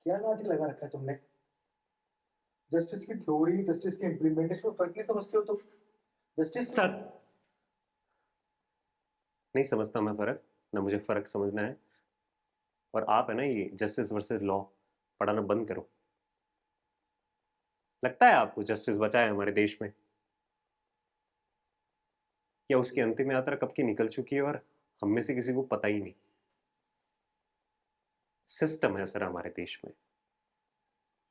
क्या नाटक लगा रखा है तुमने? जस्टिस की थ्योरी, जस्टिस के इम्प्लीमेंटेशन में फर्क नहीं समझते हो तो जस्टिस। सर, नहीं समझता मैं फर्क, ना मुझे फर्क समझना है। और आप है ना, ये जस्टिस वर्सेस लॉ पढ़ाना बंद करो। लगता है आपको जस्टिस बचा है हमारे देश में, या उसकी अंतिम यात्रा कब की निकल चुकी है और हम में से किसी को पता ही नहीं। सिस्टम है सर हमारे देश में,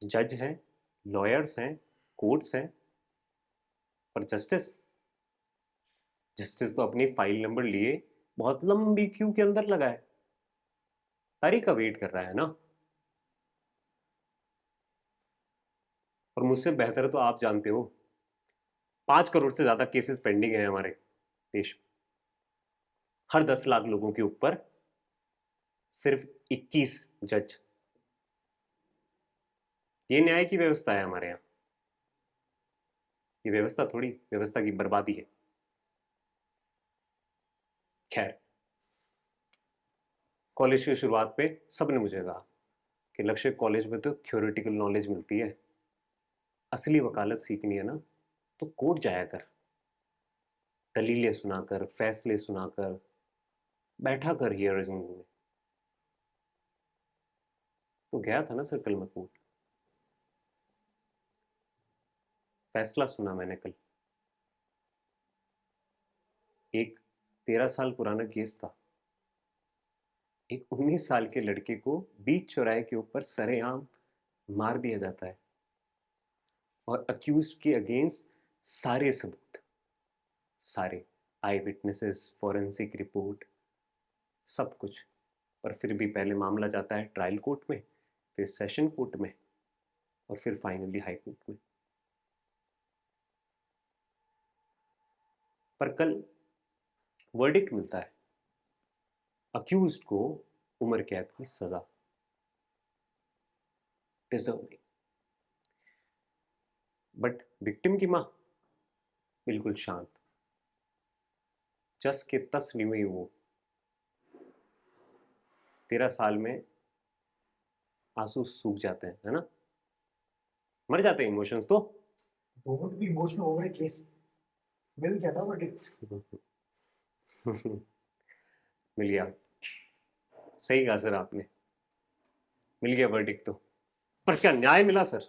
जज हैं, लॉयर्स हैं, कोर्ट्स हैं, पर जस्टिस, जस्टिस तो अपनी फाइल नंबर लिए बहुत लंबी क्यू के अंदर लगा है, तारीख का वेट कर रहा है ना। और मुझसे बेहतर तो आप जानते हो, 5 करोड़ से ज्यादा केसेस पेंडिंग है हमारे देश में। हर 10 लाख लोगों के ऊपर सिर्फ 21 जज। ये न्याय की व्यवस्था है हमारे यहाँ। ये व्यवस्था थोड़ी, व्यवस्था की बर्बादी है। खैर, कॉलेज की शुरुआत पे सबने मुझे कहा कि लक्ष्य, कॉलेज में तो थ्योरेटिकल नॉलेज मिलती है, असली वकालत सीखनी है ना तो कोर्ट जाया कर, दलीलें सुनाकर, फैसले सुनाकर, बैठा कर हियरिंग में। तो गया था ना सर कल मैं कोर्ट, फैसला सुना मैंने कल। एक 13 साल पुराना केस था। एक 19 साल के लड़के को बीच चौराहे के ऊपर सरेआम मार दिया जाता है, और अक्यूज के अगेंस्ट सारे सबूत, सारे आई विटनेसेस, फॉरेंसिक रिपोर्ट, सब कुछ। पर फिर भी पहले मामला जाता है ट्रायल कोर्ट में, फिर सेशन कोर्ट में, और फिर फाइनली हाई कोर्ट में। पर कल वर्डिक्ट मिलता है, अक्यूज्ड को उम्र कैद की सजा, डिजर्व नहीं। बट विक्टिम की मां बिल्कुल शांत, जस के तस नहीं हुई वो। 13 साल में आंसू सूख जाते हैं, है ना, मर जाते हैं इमोशंस तो। बहुत भी इमोशनल ओवर केस। मिल गया था वर्डिक्ट। मिल गया, सही कहा सर आपने, मिल गया वर्डिक्ट तो। पर क्या न्याय मिला सर?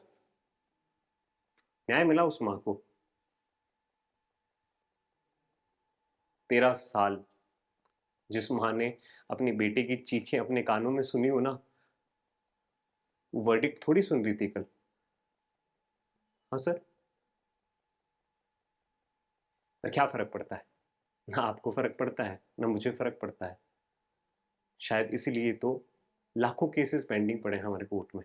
न्याय मिला उस मां को? 13 साल, जिस मां ने अपनी बेटे की चीखें अपने कानों में सुनी हो ना, वो वर्डिक्ट थोड़ी सुन रही थी कल। हाँ सर, पर क्या फर्क पड़ता है? ना आपको फर्क पड़ता है, ना मुझे फर्क पड़ता है। शायद इसीलिए तो लाखों केसेस पेंडिंग पड़े हैं हमारे कोर्ट में।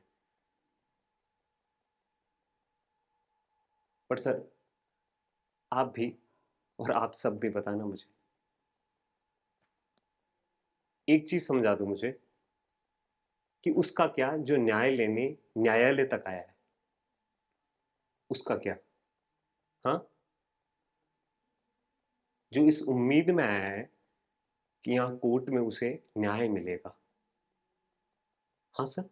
पर सर, आप भी और आप सब भी बताना मुझे, एक चीज समझा दो मुझे, कि उसका क्या जो न्याय लेने न्यायालय तक आया है, उसका क्या? हाँ, जो इस उम्मीद में आया है कि यहां कोर्ट में उसे न्याय मिलेगा। हाँ सर,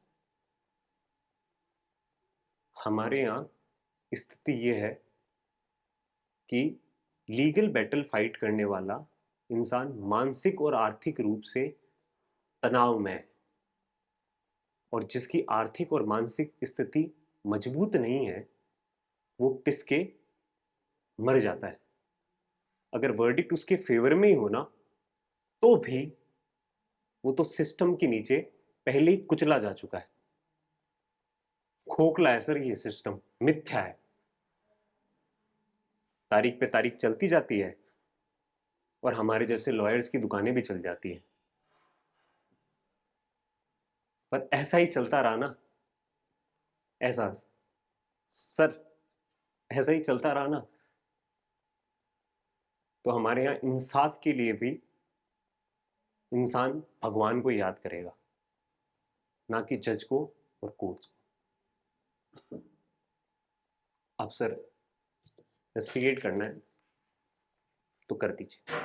हमारे यहाँ स्थिति यह है कि लीगल बैटल फाइट करने वाला इंसान मानसिक और आर्थिक रूप से तनाव में है, और जिसकी आर्थिक और मानसिक स्थिति मजबूत नहीं है, वो पिस के मर जाता है। अगर वर्डिक्ट उसके फेवर में ही हो ना, तो भी वो तो सिस्टम के नीचे पहले ही कुचला जा चुका है। खोखला है सर ये सिस्टम, मिथ्या है। तारीख पे तारीख चलती जाती है, और हमारे जैसे लॉयर्स की दुकानें भी चल जाती हैं। पर ऐसा ही चलता रहा ना, ऐसा, सर, ऐसा ही चलता रहा ना, तो हमारे यहाँ इंसाफ के लिए भी इंसान भगवान को याद करेगा, ना कि जज को और कोर्ट्स को। अब सर, इन्वेस्टिगेट करना है तो कर दीजिए।